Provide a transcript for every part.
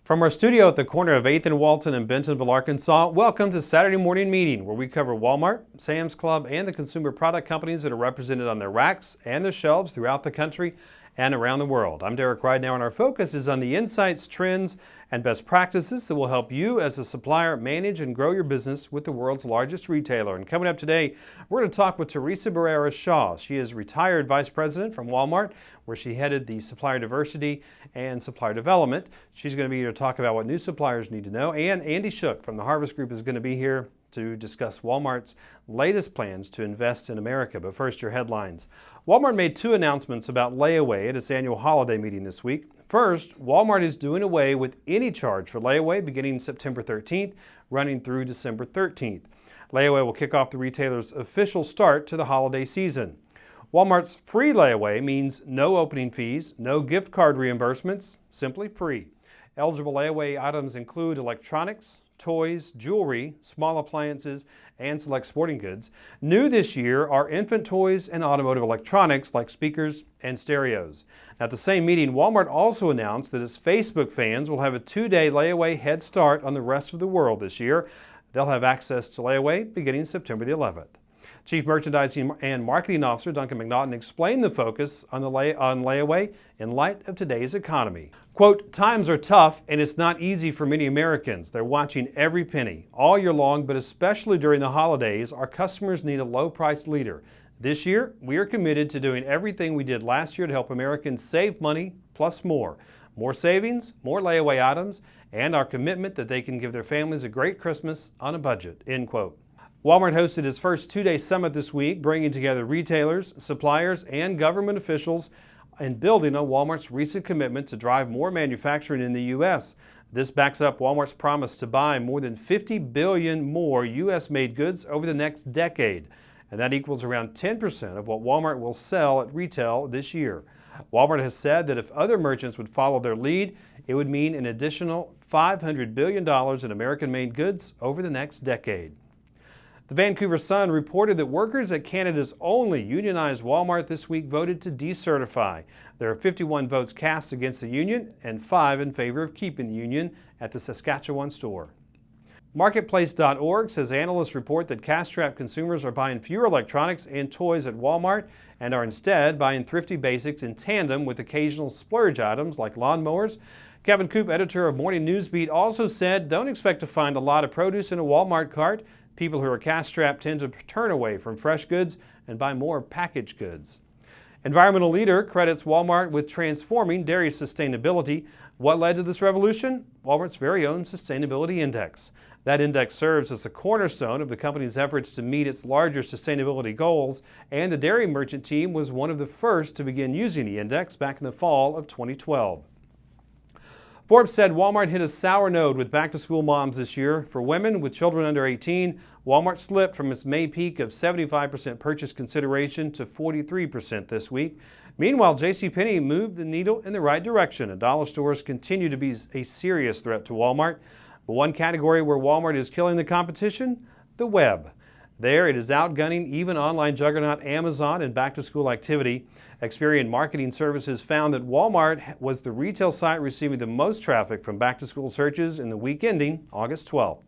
From our studio at the corner of 8th and Walton in Bentonville, Arkansas, welcome to Saturday Morning Meeting, where we cover Walmart, Sam's Club, and the consumer product companies that are represented on their racks and their shelves throughout the country and around the world. I'm Derek Ridenhour, and our focus is on the insights, trends, and best practices that will help you as a supplier manage and grow your business with the world's largest retailer. And coming up today, we're going to talk with Theresa Barrera-Shaw. She is retired vice president from Walmart, where she headed the supplier diversity and supplier development. She's going to be here to talk about what new suppliers need to know. And Andy Schuch from the Harvest Group is going to be here to discuss Walmart's latest plans to invest in America. But first, your headlines. Walmart made two announcements about layaway at its annual holiday meeting this week. First, Walmart is doing away with any charge for layaway beginning September 13th, running through December 13th. Layaway will kick off the retailer's official start to the holiday season. Walmart's free layaway means no opening fees, no gift card reimbursements, simply free. Eligible layaway items include electronics, toys, jewelry, small appliances, and select sporting goods. New this year are infant toys and automotive electronics like speakers and stereos. At the same meeting, Walmart also announced that its Facebook fans will have a 2-day layaway head start on the rest of the world this year. They'll have access to layaway beginning September the 11th. Chief Merchandising and Marketing Officer Duncan McNaughton explained the focus on layaway in light of today's economy. Quote, "Times are tough and it's not easy for many Americans. They're watching every penny. All year long, but especially during the holidays, our customers need a low-price leader. This year, we are committed to doing everything we did last year to help Americans save money plus more. More savings, more layaway items, and our commitment that they can give their families a great Christmas on a budget," end quote. Walmart hosted its first 2-day summit this week, bringing together retailers, suppliers, and government officials and building on Walmart's recent commitment to drive more manufacturing in the U.S. This backs up Walmart's promise to buy more than 50 billion more U.S.-made goods over the next decade, and that equals around 10% of what Walmart will sell at retail this year. Walmart has said that if other merchants would follow their lead, it would mean an additional $500 billion in American-made goods over the next decade. The Vancouver Sun reported that workers at Canada's only unionized Walmart this week voted to decertify. There are 51 votes cast against the union and 5 in favor of keeping the union at the Saskatchewan store. Marketplace.org says analysts report that cash-strapped consumers are buying fewer electronics and toys at Walmart and are instead buying thrifty basics in tandem with occasional splurge items like lawnmowers. Kevin Coop, editor of Morning Newsbeat, also said, "Don't expect to find a lot of produce in a Walmart cart. People who are cash-strapped tend to turn away from fresh goods and buy more packaged goods." Environmental Leader credits Walmart with transforming dairy sustainability. What led to this revolution? Walmart's very own Sustainability Index. That index serves as the cornerstone of the company's efforts to meet its larger sustainability goals, and the dairy merchant team was one of the first to begin using the index back in the fall of 2012. Forbes said Walmart hit a sour note with back-to-school moms this year. For women with children under 18, Walmart slipped from its May peak of 75% purchase consideration to 43% this week. Meanwhile, JCPenney moved the needle in the right direction, and dollar stores continue to be a serious threat to Walmart. But one category where Walmart is killing the competition, the web. There, it is outgunning even online juggernaut Amazon in back-to-school activity. Experian Marketing Services found that Walmart was the retail site receiving the most traffic from back-to-school searches in the week ending August 12th.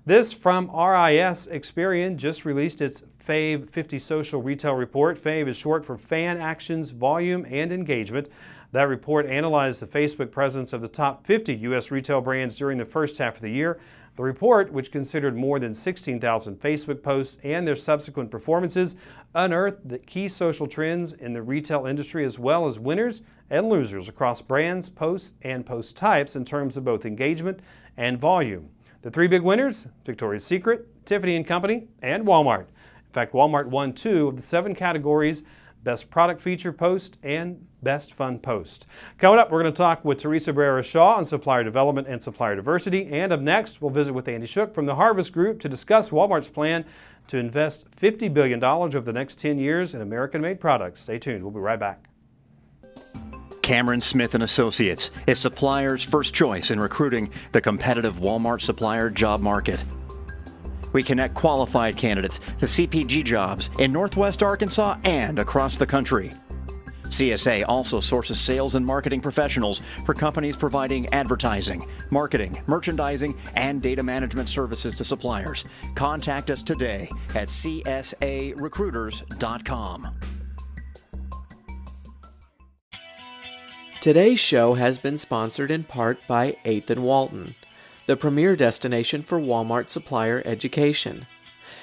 This from RIS. Experian just released its Fave 50 Social Retail Report. Fave is short for Fan Actions, Volume, and Engagement. That report analyzed the Facebook presence of the top 50 U.S. retail brands during the first half of the year. The report, which considered more than 16,000 Facebook posts and their subsequent performances, unearthed the key social trends in the retail industry as well as winners and losers across brands, posts, and post types in terms of both engagement and volume. The 3 big winners: Victoria's Secret, Tiffany & Company, and Walmart. In fact, Walmart won 2 of the 7 categories: Best Product Feature Post and Best Fun Post. Coming up, we're going to talk with Theresa Barrera-Shaw on supplier development and supplier diversity. And up next, we'll visit with Andy Schuch from the Harvest Group to discuss Walmart's plan to invest $50 billion over the next 10 years in American-made products. Stay tuned. We'll be right back. Cameron Smith & Associates is suppliers' first choice in recruiting the competitive Walmart supplier job market. We connect qualified candidates to CPG jobs in Northwest Arkansas and across the country. CSA also sources sales and marketing professionals for companies providing advertising, marketing, merchandising, and data management services to suppliers. Contact us today at csarecruiters.com. Today's show has been sponsored in part by 8th and Walton, the premier destination for Walmart supplier education.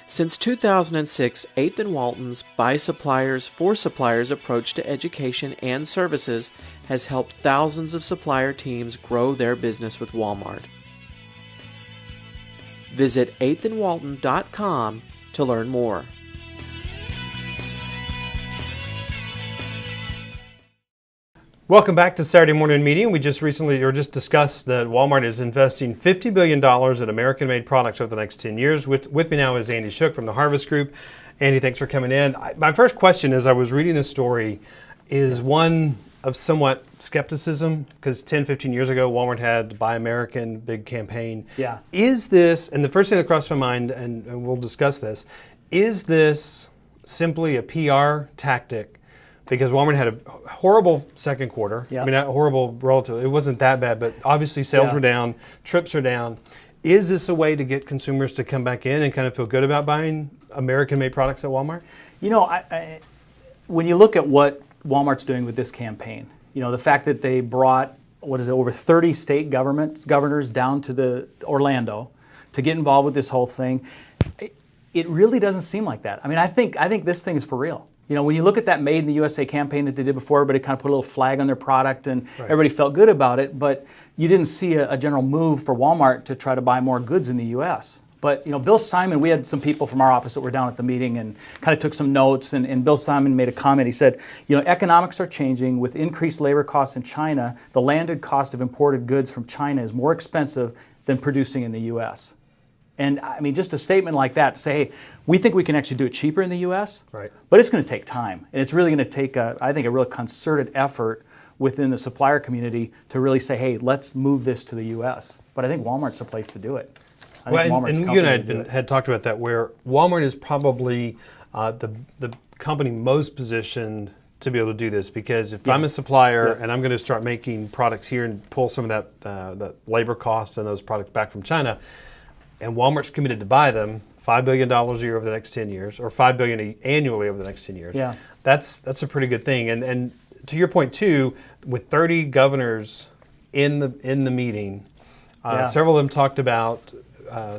Since 2006, 8th and Walton's by suppliers for suppliers approach to education and services has helped thousands of supplier teams grow their business with Walmart. Visit 8thandwalton.com to learn more. Welcome back to Saturday Morning Meeting. We just discussed that Walmart is investing $50 billion in American-made products over the next 10 years. With me now is Andy Schuch from the Harvest Group. Andy, thanks for coming in. My first question as I was reading this story is one of somewhat skepticism, because 10, 15 years ago, Walmart had Buy American, big campaign. Yeah. Is this, and the first thing that crossed my mind, and we'll discuss this, is this simply a PR tactic? Because Walmart had a horrible second quarter. Yeah. I mean, not horrible relative. It wasn't that bad, but obviously sales were down, trips are down. Is this a way to get consumers to come back in and kind of feel good about buying American-made products at Walmart? You know, when you look at what Walmart's doing with this campaign, you know, the fact that they brought, over 30 state governors down to Orlando to get involved with this whole thing, it really doesn't seem like that. I mean, I think this thing is for real. You know, when you look at that Made in the USA campaign that they did before, everybody kind of put a little flag on their product and everybody felt good about it, but you didn't see a general move for Walmart to try to buy more goods in the U.S. But, you know, Bill Simon, we had some people from our office that were down at the meeting and kind of took some notes, and Bill Simon made a comment. He said, you know, economics are changing. With increased labor costs in China, the landed cost of imported goods from China is more expensive than producing in the U.S. And I mean, just a statement like that to say, hey, we think we can actually do it cheaper in the U.S., but it's going to take time. And it's really going to take, I think, a real concerted effort within the supplier community to really say, hey, let's move this to the U.S. But I think Walmart's the place to do it. Well, and you and I had talked about that, where Walmart is probably the company most positioned to be able to do this, because if I'm a supplier and I'm going to start making products here and pull some of that labor costs and those products back from China, and Walmart's committed to buy them $5 billion a year over the next 10 years, or $5 billion annually over the next 10 years. Yeah. That's a pretty good thing. And to your point too, with 30 governors in the meeting, several of them talked about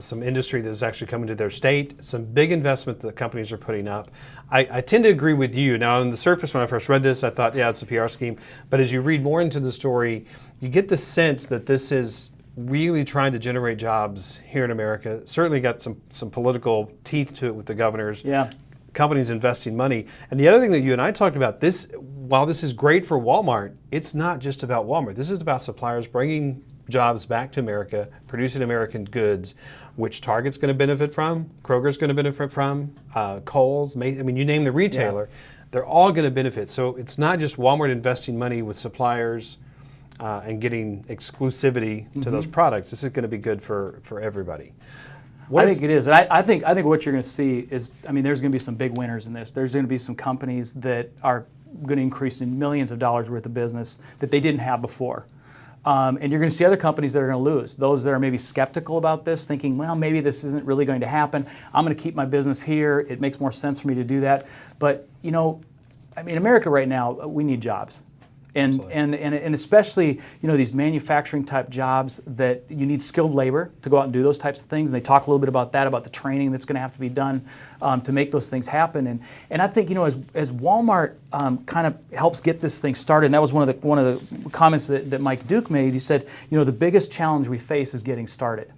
some industry that is actually coming to their state, some big investment that companies are putting up. I tend to agree with you. Now, on the surface, when I first read this, I thought, yeah, it's a PR scheme. But as you read more into the story, you get the sense that this is really trying to generate jobs here in America. Certainly got some political teeth to it with the governors. Yeah. Companies investing money. And the other thing that you and I talked about, while this is great for Walmart, it's not just about Walmart. This is about suppliers bringing jobs back to America, producing American goods, which Target's going to benefit from, Kroger's going to benefit from, Kohl's, I mean, you name the retailer, they're all going to benefit. So it's not just Walmart investing money with suppliers and getting exclusivity to those products. This is going to be good for everybody. I think it is. And I think what you're going to see is, I mean, there's going to be some big winners in this. There's going to be some companies that are going to increase in millions of dollars worth of business that they didn't have before. And you're going to see other companies that are going to lose. Those that are maybe skeptical about this, thinking, well, maybe this isn't really going to happen. I'm going to keep my business here. It makes more sense for me to do that. But, you know, I mean, America right now, we need jobs. And especially, you know, these manufacturing type jobs that you need skilled labor to go out and do those types of things. And they talk a little bit about that, about the training that's going to have to be done to make those things happen. And I think, you know, as Walmart kind of helps get this thing started, and that was one of the comments that Mike Duke made. He said, you know, the biggest challenge we face is getting started.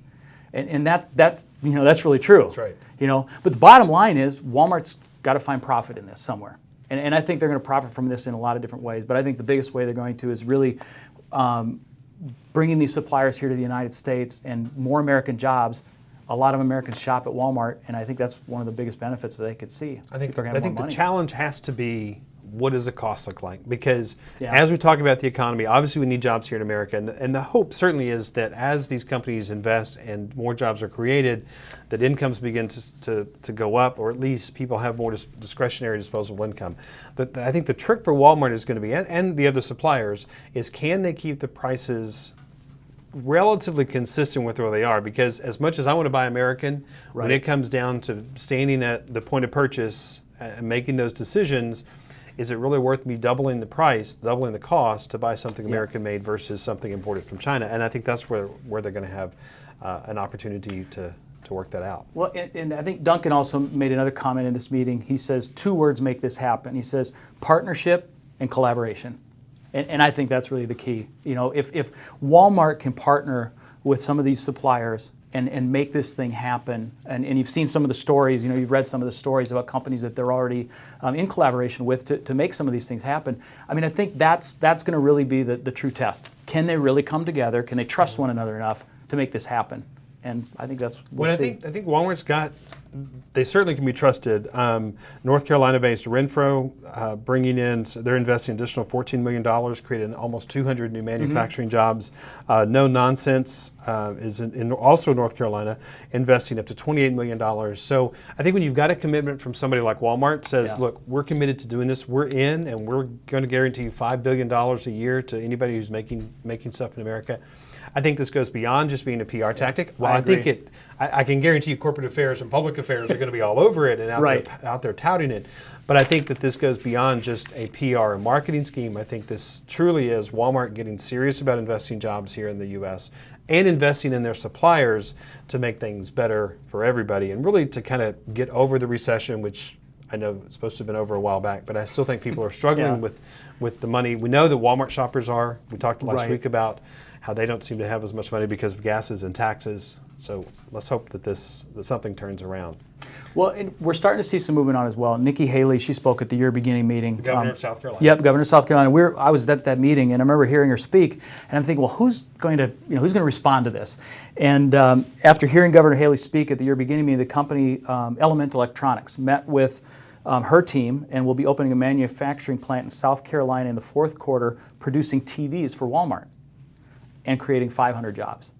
And that's you know, that's really true. That's right. You know, but the bottom line is Walmart's got to find profit in this somewhere. And I think they're going to profit from this in a lot of different ways. But I think the biggest way they're going to is really bringing these suppliers here to the United States and more American jobs. A lot of Americans shop at Walmart, and I think that's one of the biggest benefits that they could see. I think the challenge has to be what does the cost look like? Because Yeah. as we talk about the economy, obviously we need jobs here in America, and the hope certainly is that as these companies invest and more jobs are created, that incomes begin to go up, or at least people have more discretionary disposable income. I think the trick for Walmart is going to be, and the other suppliers, is can they keep the prices relatively consistent with where they are? Because as much as I want to buy American, when Right. it comes down to standing at the point of purchase and making those decisions, is it really worth me doubling the price, doubling the cost to buy something American made versus something imported from China? And I think that's where they're going to have an opportunity to work that out. Well, and I think Duncan also made another comment in this meeting. He says 2 words make this happen. He says partnership and collaboration. And I think that's really the key. You know, if Walmart can partner with some of these suppliers and make this thing happen, and you've seen some of the stories, you know, you've read some of the stories about companies that they're already in collaboration with to make some of these things happen. I mean, I think that's going to really be the true test. Can they really come together? Can they trust one another enough to make this happen? And I think that's what Well, I think Walmart's got, they certainly can be trusted. North Carolina-based Renfro bringing in, so they're investing an additional $14 million, creating almost 200 new manufacturing jobs. No Nonsense is in also North Carolina, investing up to $28 million. So I think when you've got a commitment from somebody like Walmart says, look, we're committed to doing this, we're in, and we're going to guarantee you $5 billion a year to anybody who's making stuff in America. I think this goes beyond just being a PR tactic. Well, I think I can guarantee you corporate affairs and public affairs are going to be all over it and out there touting it. But I think that this goes beyond just a PR and marketing scheme. I think this truly is Walmart getting serious about investing jobs here in the U.S. and investing in their suppliers to make things better for everybody and really to kind of get over the recession, which I know it's supposed to have been over a while back, but I still think people are struggling with the money. We know that Walmart shoppers are. We talked last week about how they don't seem to have as much money because of gases and taxes. So let's hope that that something turns around. Well, and we're starting to see some movement on as well. Nikki Haley, she spoke at the year beginning meeting. The governor of South Carolina. Yep, governor of South Carolina. I was at that meeting, and I remember hearing her speak, and I'm thinking, well, who's going to respond to this? And after hearing Governor Haley speak at the year beginning meeting, the company Element Electronics met with her team and will be opening a manufacturing plant in South Carolina in the 4th quarter, producing TVs for Walmart and creating 500 jobs.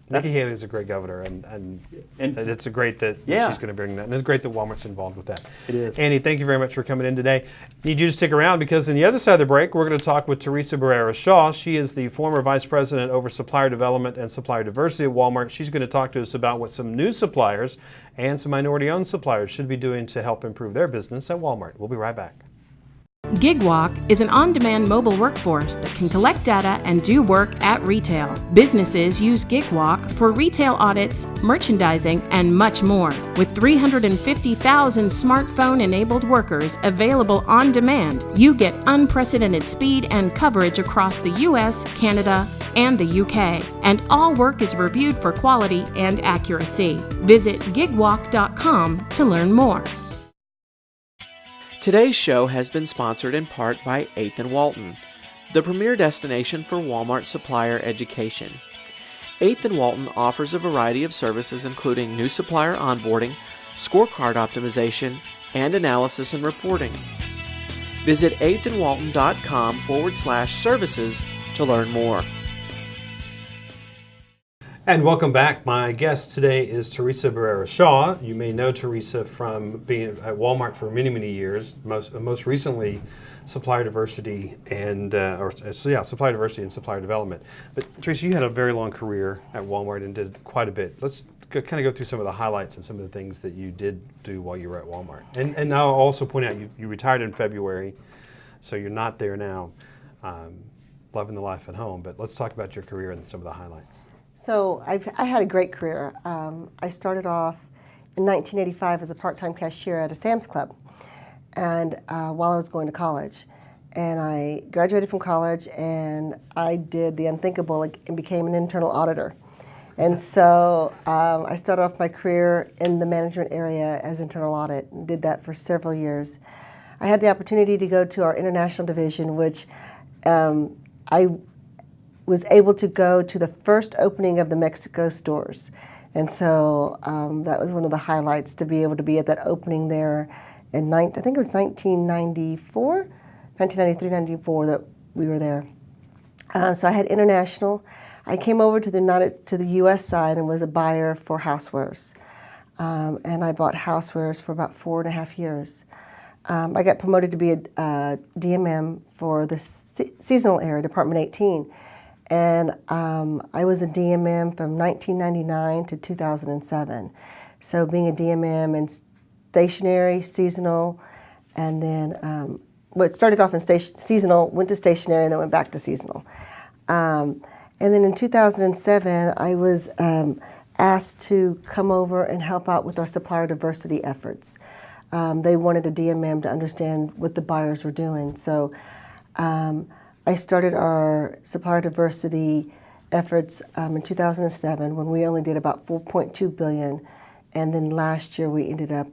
Nikki Haley is a great governor, and it's great that she's going to bring that. And it's great that Walmart's involved with that. It is. Andy, thank you very much for coming in today. Need you to stick around because on the other side of the break, we're going to talk with Theresa Barrera-Shaw. She is the former Vice President over Supplier Development and Supplier Diversity at Walmart. She's going to talk to us about what some new suppliers and some minority-owned suppliers should be doing to help improve their business at Walmart. We'll be right back. GigWalk is an on-demand mobile workforce that can collect data and do work at retail. Businesses use GigWalk for retail audits, merchandising, and much more. With 350,000 smartphone-enabled workers available on demand, you get unprecedented speed and coverage across the U.S., Canada, and the UK. And all work is reviewed for quality and accuracy. Visit gigwalk.com to learn more. Today's show has been sponsored in part by 8th & Walton, the premier destination for Walmart supplier education. 8th & Walton offers a variety of services including new supplier onboarding, scorecard optimization, and analysis and reporting. Visit 8thandwalton.com/services to learn more. And welcome back. My guest today is Theresa Barrera-Shaw. You may know Theresa from being at Walmart for many, many years. Most recently, supplier diversity and supplier diversity and supplier development. But Theresa, you had a very long career at Walmart and did quite a bit. Let's kind of go through some of the highlights and some of the things that you did do while you were at Walmart. And I'll also point out you retired in February, so you're not there now, loving the life at home. But let's talk about your career and some of the highlights. So I had a great career. I started off in 1985 as a part-time cashier at a Sam's Club, and while I was going to college. And I graduated from college, and I did the unthinkable and became an internal auditor. And so I started off my career in the management area as internal audit and did that for several years. I had the opportunity to go to our international division, which I was able to go to the first opening of the Mexico stores. And so that was one of the highlights, to be able to be at that opening there I think it was 1993, 94 that we were there. So I had international. I came over to the U.S. side and was a buyer for housewares. And I bought housewares for about 4.5 years. I got promoted to be a DMM for the seasonal area, Department 18. And I was a DMM from 1999 to 2007. So being a DMM in stationary, seasonal, and then, it started off in seasonal, went to stationary, and then went back to seasonal. And then in 2007, I was asked to come over and help out with our supplier diversity efforts. They wanted a DMM to understand what the buyers were doing. So I started our supplier diversity efforts in 2007 when we only did about $4.2 billion, and then last year we ended up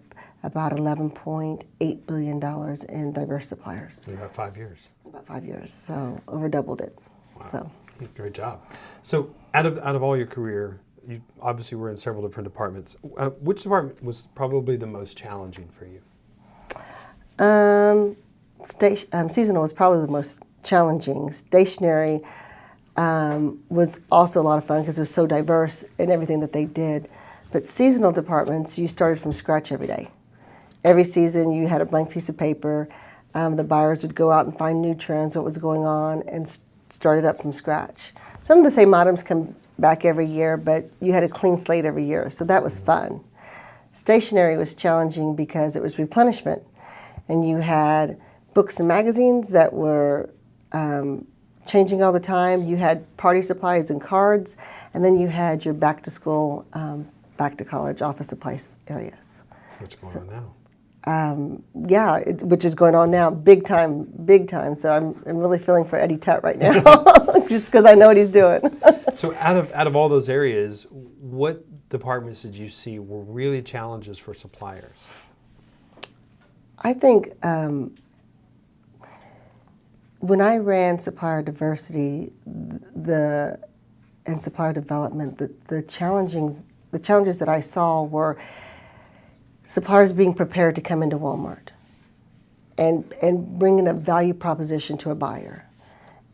about $11.8 billion in diverse suppliers. In about 5 years. About 5 years, so over doubled it. Wow. So great job. So out of all your career, you obviously were in several different departments. Which department was probably the most challenging for you? Seasonal was probably the most challenging. Stationary was also a lot of fun because it was so diverse in everything that they did. But seasonal departments, you started from scratch every day. Every season you had a blank piece of paper. The buyers would go out and find new trends, what was going on, and start it up from scratch. Some of the same items come back every year, but you had a clean slate every year, so that was fun. Stationery was challenging because it was replenishment, and you had books and magazines that were changing all the time. You had party supplies and cards, and then you had your back to school, back to college office supplies areas. What's going on now? Which is going on now, big time. So I'm really feeling for Eddie Tutt right now, just because I know what he's doing. So out of all those areas, what departments did you see were really challenges for suppliers? I think when I ran supplier diversity and supplier development, the challenges that I saw were suppliers being prepared to come into Walmart and bringing a value proposition to a buyer.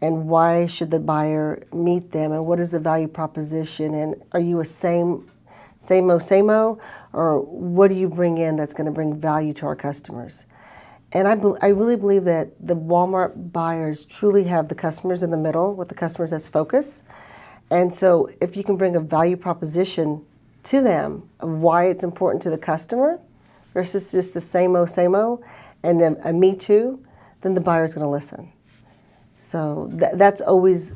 And why should the buyer meet them, and what is the value proposition, and are you a same-o, or what do you bring in that's going to bring value to our customers? And I really believe that the Walmart buyers truly have the customers in the middle, with the customers as focus. And so if you can bring a value proposition to them of why it's important to the customer versus just the same-o and a me too, then the buyer's going to listen. So that's always,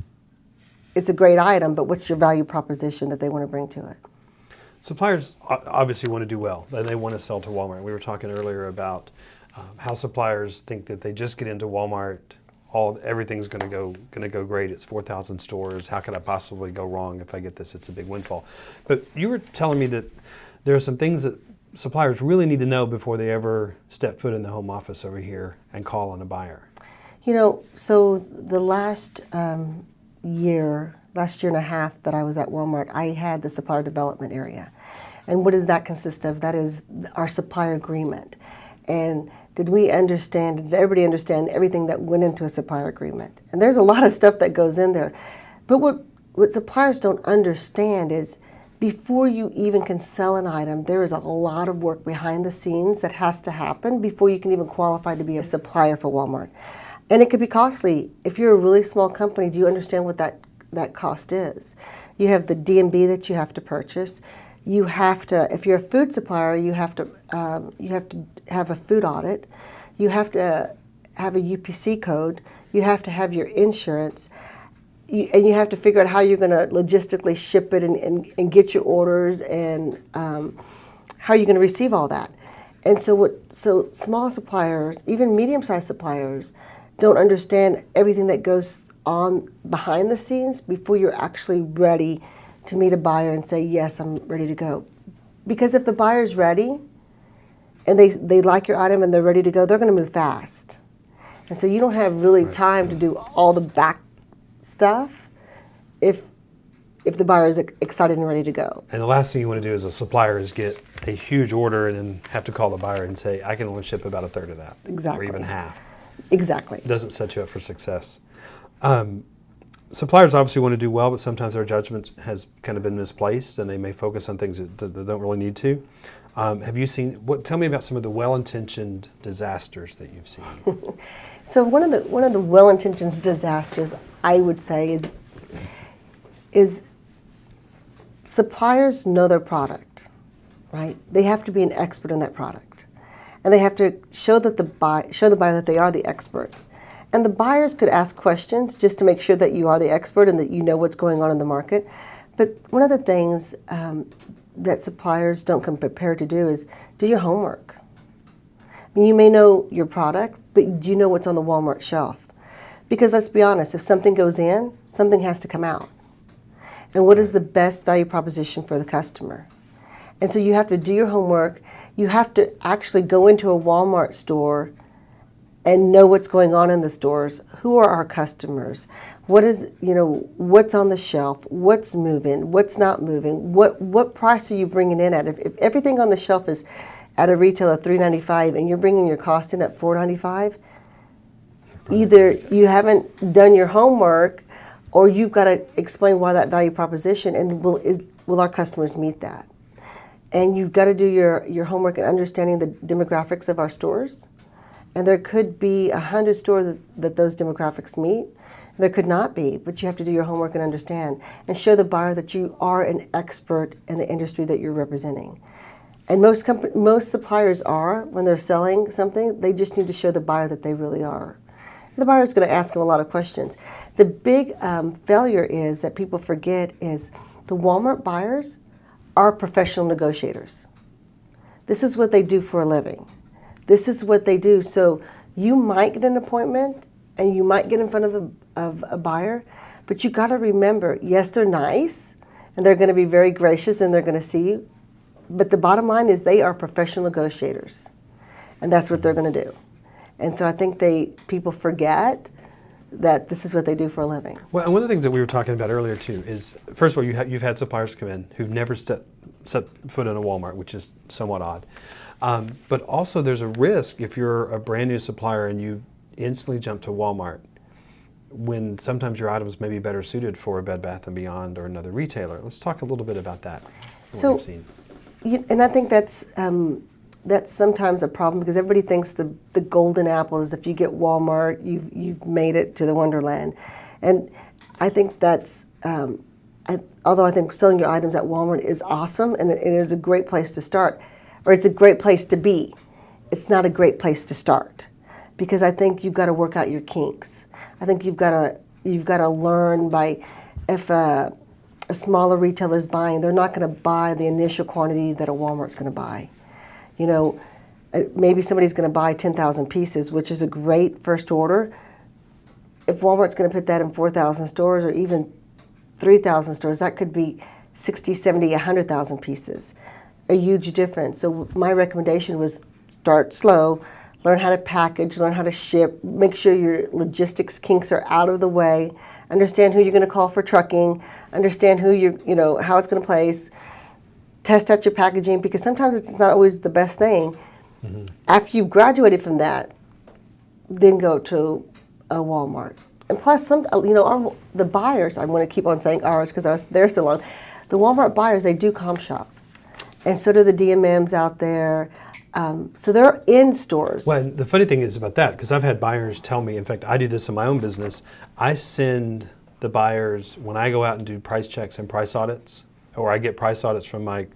it's a great item, but what's your value proposition that they want to bring to it? Suppliers obviously want to do well, and they want to sell to Walmart. We were talking earlier about how suppliers think that they just get into Walmart, everything's going to go great. It's 4,000 stores. How could I possibly go wrong if I get this? It's a big windfall. But you were telling me that there are some things that suppliers really need to know before they ever step foot in the home office over here and call on a buyer. You know, so the last year and a half that I was at Walmart, I had the supplier development area. And what did that consist of? That is our supplier agreement. And did everybody understand everything that went into a supplier agreement? And there's a lot of stuff that goes in there. But what suppliers don't understand is before you even can sell an item, there is a lot of work behind the scenes that has to happen before you can even qualify to be a supplier for Walmart. And it could be costly. If you're a really small company, do you understand what that cost is? You have the D&B that you have to purchase. You have to, if you're a food supplier, you have to have a food audit. You have to have a UPC code. You have to have your insurance. And you have to figure out how you're going to logistically ship it and get your orders, and how you're going to receive all that. And so small suppliers, even medium-sized suppliers, don't understand everything that goes on behind the scenes before you're actually ready to meet a buyer and say, yes, I'm ready to go. Because if the buyer's ready and they like your item and they're ready to go, they're going to move fast. And so you don't have really time to do all the back stuff if if the buyer is excited and ready to go. And the last thing you want to do as a supplier is get a huge order and then have to call the buyer and say, I can only ship about a third of that. Exactly. Or even half. Exactly. It doesn't set you up for success. Suppliers obviously want to do well, but sometimes their judgment has kind of been misplaced and they may focus on things that don't really need to. Have you seen, tell me about some of the well-intentioned disasters that you've seen. So one of the well-intentioned disasters, I would say, is suppliers know their product, right? They have to be an expert in that product, and they have to show the buyer that they are the expert. And the buyers could ask questions just to make sure that you are the expert and that you know what's going on in the market. But one of the things that suppliers don't come prepared to do is do your homework. I mean, you may know your product, but do you know what's on the Walmart shelf? Because let's be honest, if something goes in, something has to come out. And what is the best value proposition for the customer? And so you have to do your homework. You have to actually go into a Walmart store and know what's going on in the stores. Who are our customers? What is, what's on the shelf? What's moving? What's not moving? What price are you bringing in at? If everything on the shelf is at a retail of $3.95 and you're bringing your cost in at $4.95, either you haven't done your homework or you've got to explain why that value proposition, and will our customers meet that? And you've got to do your homework and understanding the demographics of our stores. And there could be 100 stores that those demographics meet. There could not be, but you have to do your homework and understand and show the buyer that you are an expert in the industry that you're representing. And most suppliers are, when they're selling something, they just need to show the buyer that they really are. The buyer is going to ask them a lot of questions. The big failure is that people forget is the Walmart buyers are professional negotiators. This is what they do for a living. This is what they do. So you might get an appointment and you might get in front of a buyer, but you got to remember, yes, they're nice and they're going to be very gracious and they're going to see you, but the bottom line is they are professional negotiators, and that's what they're going to do. And so I think people forget that this is what they do for a living. Well, and one of the things that we were talking about earlier too is, first of all, you've had suppliers come in who've never set foot in a Walmart, which is somewhat odd. But also there's a risk if you're a brand new supplier and you instantly jump to Walmart when sometimes your items may be better suited for a Bed Bath & Beyond or another retailer. Let's talk a little bit about that. So, and I think that's sometimes a problem because everybody thinks the golden apple is if you get Walmart, you've made it to the Wonderland. And I think that's, although I think selling your items at Walmart is awesome and it is a great place to start, or it's a great place to be, it's not a great place to start. Because I think you've got to work out your kinks. I think you've got to learn by, if a smaller retailer is buying, they're not going to buy the initial quantity that a Walmart's going to buy. Maybe somebody's going to buy 10,000 pieces, which is a great first order. If Walmart's going to put that in 4,000 stores or even 3,000 stores, that could be 60, 70, 100,000 pieces. A huge difference. So my recommendation was start slow, learn how to package, learn how to ship, make sure your logistics kinks are out of the way, understand who you're going to call for trucking, understand who how it's going to place, test out your packaging, because sometimes it's not always the best thing. Mm-hmm. After you've graduated from that, then go to a Walmart. And plus, the buyers, I'm going to keep on saying ours because they're so long, the Walmart buyers, they do comp shop. And so do the DMMs out there. So they're in stores. Well, and the funny thing is about that, because I've had buyers tell me, in fact, I do this in my own business, I send the buyers, when I go out and do price checks and price audits, or I get price audits from my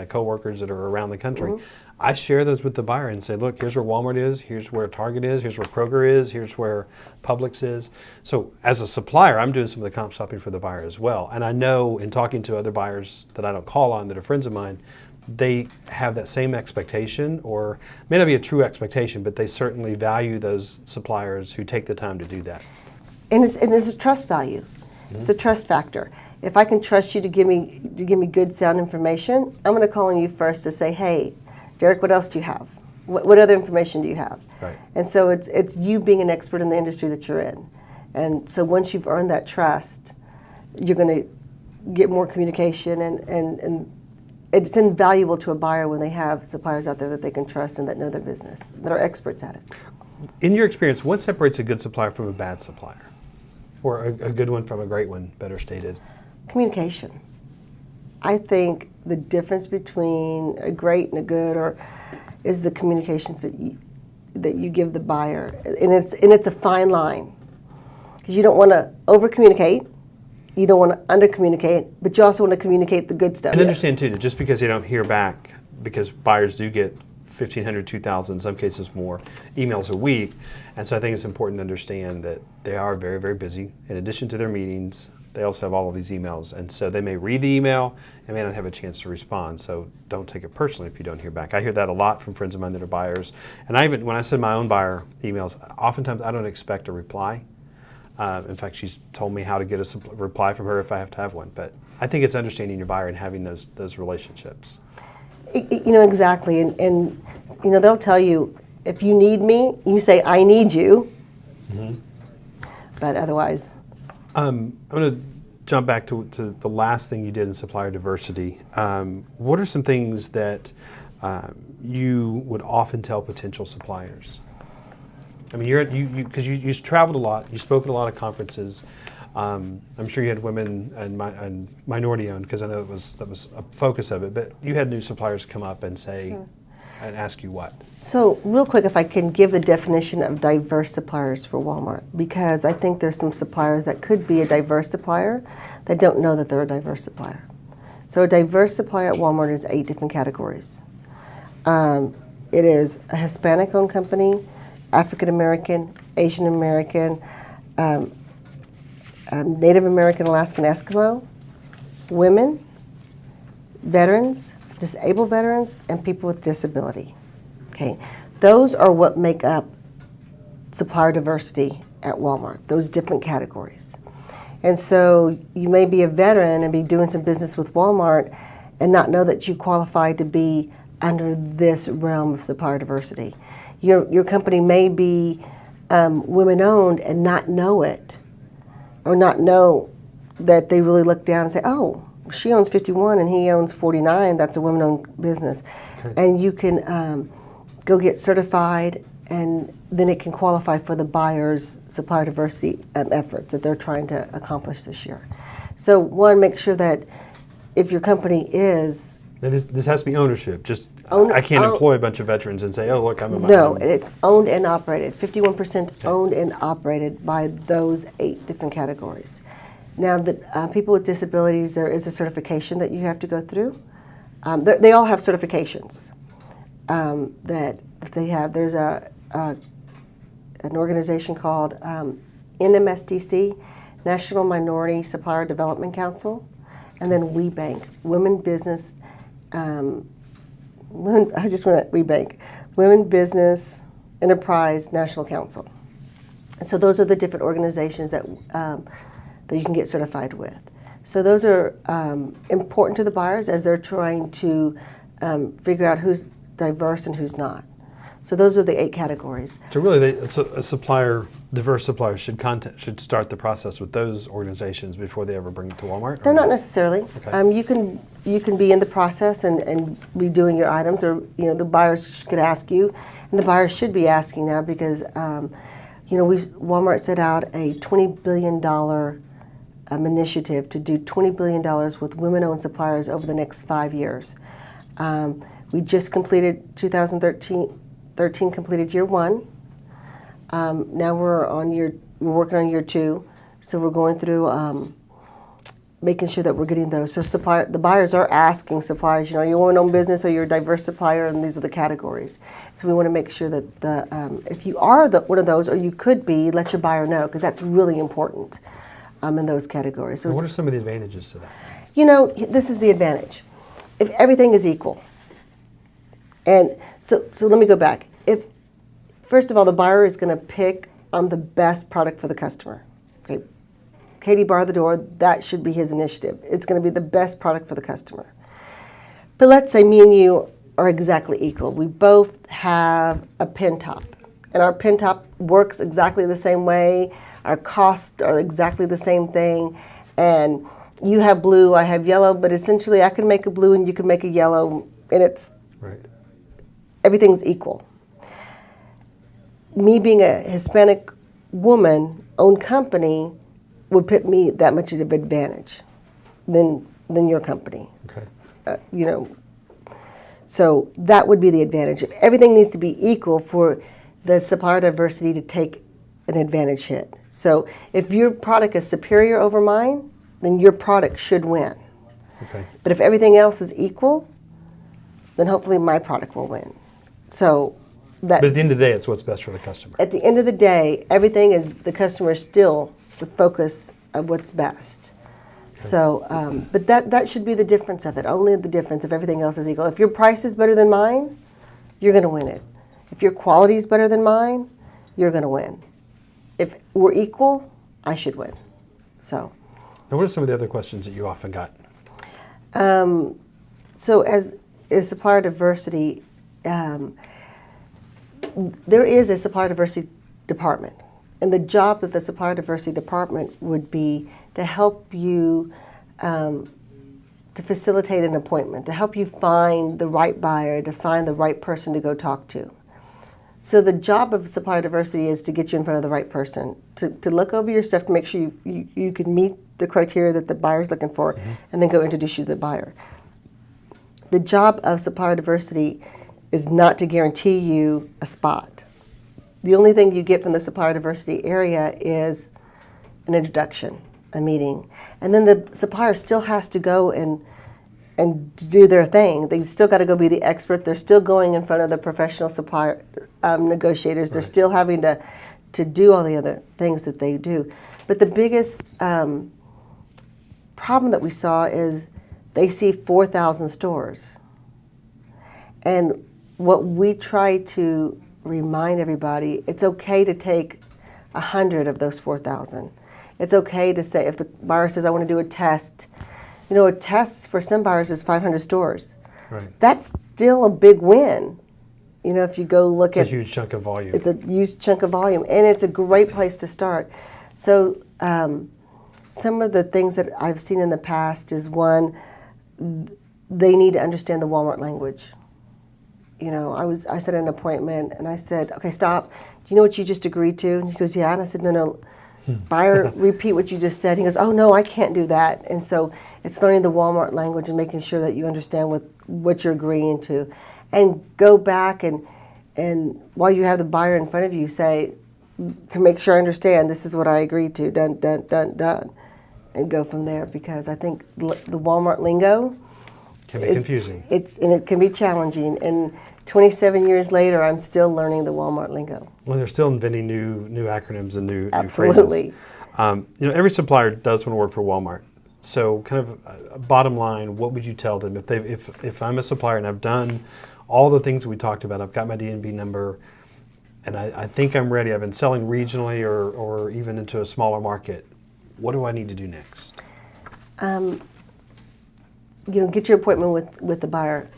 coworkers that are around the country, mm-hmm. I share those with the buyer and say, look, here's where Walmart is, here's where Target is, here's where Kroger is, here's where Publix is. So as a supplier, I'm doing some of the comp shopping for the buyer as well. And I know in talking to other buyers that I don't call on that are friends of mine, they have that same expectation, or may not be a true expectation, but they certainly value those suppliers who take the time to do that. And it's a trust value. Mm-hmm. It's a trust factor. If I can trust you to give me good, sound information, I'm going to call on you first to say, hey, Derek, what else do you have? What other information do you have? Right. And so it's you being an expert in the industry that you're in. And so once you've earned that trust, you're going to get more communication, and it's invaluable to a buyer when they have suppliers out there that they can trust and that know their business, that are experts at it. In your experience, what separates a good supplier from a bad supplier? Or a good one from a great one, better stated? Communication. I think the difference between a great and a good is the communications that you give the buyer, and it's a fine line, because you don't want to over communicate, you don't want to under communicate, but you also want to communicate the good stuff. And understand too that just because you don't hear back, because buyers do get 1,500, 2,000, in some cases more, emails a week, and so I think it's important to understand that they are very, very busy. In addition to their meetings, they also have all of these emails, and so they may read the email and may not have a chance to respond, so don't take it personally if you don't hear back. I hear that a lot from friends of mine that are buyers, and when I send my own buyer emails, oftentimes I don't expect a reply. In fact, she's told me how to get a reply from her if I have to have one, but I think it's understanding your buyer and having those relationships. Exactly, and they'll tell you, if you need me, you say, I need you, but otherwise. I'm going to jump back to the last thing you did in supplier diversity. What are some things that you would often tell potential suppliers? I mean, because you traveled a lot, you spoke at a lot of conferences. I'm sure you had women and minority-owned, because I know that was a focus of it. But you had new suppliers come up and say, sure, and ask you what? So real quick, if I can give the definition of diverse suppliers for Walmart, because I think there's some suppliers that could be a diverse supplier that don't know that they're a diverse supplier. So a diverse supplier at Walmart is 8 different categories. It is a Hispanic-owned company, African American, Asian American, Native American, Alaskan Eskimo, women, veterans, disabled veterans, and people with disability. Okay, those are what make up supplier diversity at Walmart, those different categories. And so you may be a veteran and be doing some business with Walmart and not know that you qualify to be under this realm of supplier diversity. Your company may be women-owned and not know it, or not know that they really look down and say, oh, she owns 51 and he owns 49, that's a women-owned business. Okay. And you can go get certified, and then it can qualify for the buyer's supplier diversity efforts that they're trying to accomplish this year. So one, make sure that if your company is... Now this has to be ownership, just I can't employ a bunch of veterans and say, oh, look, I'm a... No, it's owned and operated, 51% owned and operated by those 8 different categories. Now, the people with disabilities, there is a certification that you have to go through. They all have certifications that they have. There's an organization called NMSDC, National Minority Supplier Development Council, and then WeBank, Women Business. I just went WeBank, Women Business Enterprise National Council. And so those are the different organizations that you can get certified with. So those are important to the buyers as they're trying to figure out who's diverse and who's not. So those are the 8 categories. So really, a diverse supplier should start the process with those organizations before they ever bring it to Walmart? No, not necessarily. Okay. You can be in the process and be doing your items, or the buyers could ask you, and the buyers should be asking now because Walmart set out a $20 billion initiative to do $20 billion with women-owned suppliers over the next 5 years. We just completed 2013 completed year 1. Now we're working on year 2, so we're going through making sure that we're getting those. So the buyers are asking suppliers, you want to own business or you're a diverse supplier, and these are the categories. So we want to make sure that if you are one of those, or you could be, let your buyer know, because that's really important in those categories. So what are some of the advantages to that? This is the advantage. If everything is equal. And so let me go back. If, first of all, the buyer is going to pick on the best product for the customer. Okay, Katie bar the door, that should be his initiative. It's going to be the best product for the customer. But let's say me and you are exactly equal. We both have a pin top, and our pin top works exactly the same way. Our costs are exactly the same thing, and you have blue, I have yellow, but essentially I can make a blue and you can make a yellow, and it's Right. everything's equal. Me being a Hispanic woman-owned company would put me that much of an advantage than your company. Okay. You know, so that would be the advantage. Everything needs to be equal for the supplier diversity to take an advantage hit. So if your product is superior over mine, then your product should win. Okay. But if everything else is equal, then hopefully my product will win. So that But at the end of the day, it's what's best for the customer. at the end of the day, everything is the customer is still the focus of what's best. So, but that should be the difference of it. Only the difference if everything else is equal. If your price is better than mine, you're going to win it. If your quality is better than mine, you're going to win. If we're equal, I should win. So. Now, what are some of the other questions that you often got? So as supplier diversity, there is a supplier diversity department. And the job that the supplier diversity department would be to help you to facilitate an appointment, to help you find the right buyer, to find the right person to go talk to. So the job of supplier diversity is to get you in front of the right person, to look over your stuff to make sure you can meet the criteria that the buyer's looking for, and then go introduce you to the buyer. The job of supplier diversity is not to guarantee you a spot. The only thing you get from the supplier diversity area is an introduction, a meeting. And then the supplier still has to go and do their thing. They still got to go be the expert. They're still going in front of the professional supplier negotiators. They're still having to do all the other things that they do. But the biggest problem that we saw is they see 4,000 stores. And what we try to remind everybody, it's okay to take 100 of those 4,000. It's okay to say, if the buyer says, I want to do a test, you know, a test for some buyers is 500 stores. Right. That's still a big win. You know, if you go look It's a huge chunk of volume. it's a huge chunk of volume, and it's a great place to start. So some of the things that I've seen in the past is, one, they need to understand the Walmart language. You know, I set an appointment and I said, okay, stop. Do you know what you just agreed to? And he goes, yeah. And I said, no. Buyer, repeat what you just said. He goes, oh no, I can't do that. And so it's learning the Walmart language and making sure that you understand what you're agreeing to. And go back and while you have the buyer in front of you, say, to make sure I understand, this is what I agreed to, done, done, done, done. And go from there, because I think the Walmart lingo Can be confusing. and it can be challenging. And 27 years later, I'm still learning the Walmart lingo. Well, they're still inventing new acronyms and new Absolutely. phrases. You know, every supplier does want to work for Walmart. So, kind of bottom line, what would you tell them if I'm a supplier and I've done all the things we talked about? I've got my DNB number, and I think I'm ready. I've been selling regionally or even into a smaller market. What do I need to do next? You know, get your appointment with the buyer.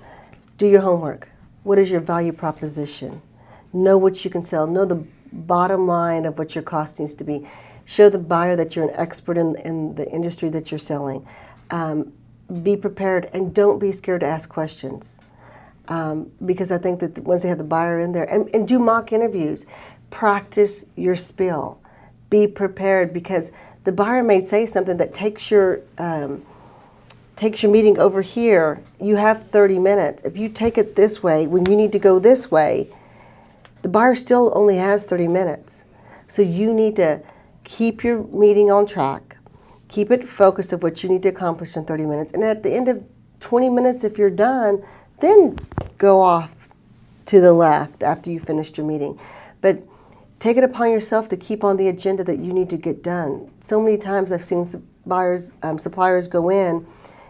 Do your homework. What is your value proposition? Know what you can sell. Know the bottom line of what your cost needs to be. Show the buyer that you're an expert in the industry that you're selling. Be prepared, and don't be scared to ask questions. Because I think that once they have the buyer in there, and do mock interviews. Practice your spiel. Be prepared, because the buyer may say something that takes your meeting over here. You have 30 minutes. If you take it this way, when you need to go this way, the buyer still only has 30 minutes. So you need to keep your meeting on track, keep it focused of what you need to accomplish in 30 minutes. And at the end of 20 minutes, if you're done, then go off to the left after you finished your meeting. But take it upon yourself to keep on the agenda that you need to get done. So many times I've seen suppliers go in,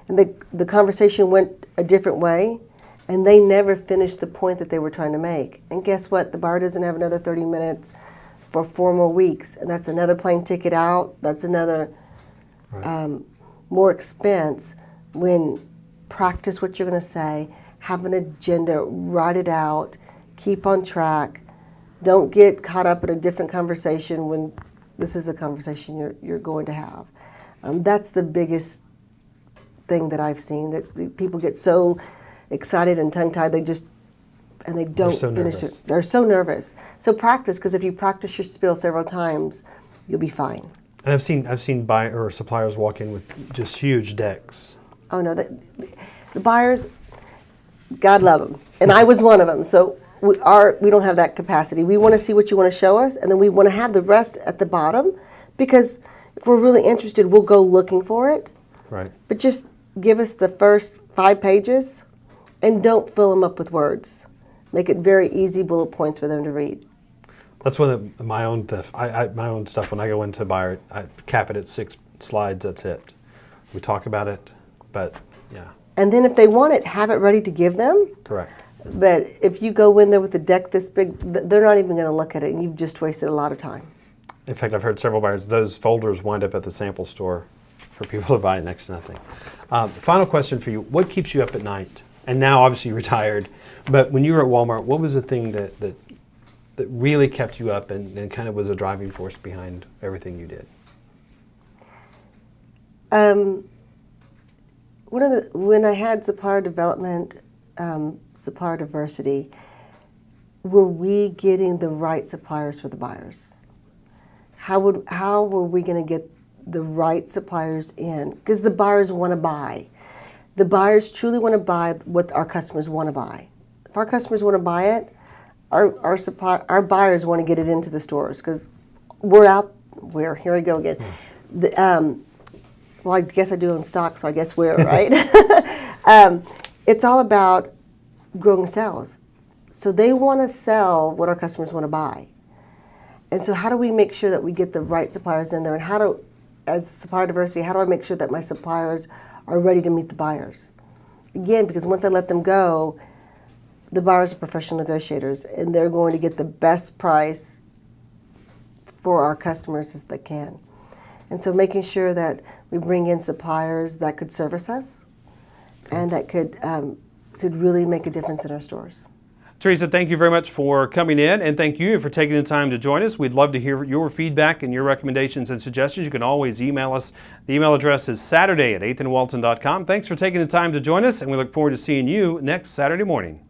and the conversation went a different way, and they never finished the point that they were trying to make. And guess what? The buyer doesn't have another 30 minutes for 4 more weeks, and that's another plane ticket out. That's another more expense. When practice what you're going to say, have an agenda, write it out, keep on track. Don't get caught up in a different conversation when this is a conversation you're going to have. That's the biggest thing that I've seen, that people get so excited and tongue-tied they don't finish it. They're so nervous. So practice, because if you practice your spiel several times, you'll be fine. And I've seen suppliers walk in with just huge decks. Oh no, the buyers, God love them, and I was one of them. So we don't have that capacity. We want to see what you want to show us, and then we want to have the rest at the bottom, because if we're really interested, we'll go looking for it. Right. But just give us the first 5 pages, and don't fill them up with words. Make it very easy bullet points for them to read. That's one of my own my own stuff. When I go into buyer, I cap it at 6 slides. That's it. We talk about it, but yeah. And then if they want it, have it ready to give them. Correct. But if you go in there with a deck this big, they're not even going to look at it, and you've just wasted a lot of time. In fact, I've heard several buyers, those folders wind up at the sample store for people to buy next to nothing. Final question for you. What keeps you up at night? And now obviously you're retired, but when you were at Walmart, what was the thing that really kept you up and kind of was a driving force behind everything you did? When I had supplier development, supplier diversity, were we getting the right suppliers for the buyers? How were we going to get the right suppliers in? Because the buyers want to buy. The buyers truly want to buy what our customers want to buy. If our customers want to buy it, our buyers want to get it into the stores, because here we go again. Well, I guess I do own stock, so I guess we're right. It's all about growing sales. So they want to sell what our customers want to buy. And so how do we make sure that we get the right suppliers in there? And as supplier diversity, how do I make sure that my suppliers are ready to meet the buyers? Again, because once I let them go, the buyers are professional negotiators, and they're going to get the best price for our customers as they can. And so making sure that we bring in suppliers that could service us and that could really make a difference in our stores. Theresa, thank you very much for coming in, and thank you for taking the time to join us. We'd love to hear your feedback and your recommendations and suggestions. You can always email us. The email address is saturday@8thandwalton.com. Thanks for taking the time to join us, and we look forward to seeing you next Saturday morning.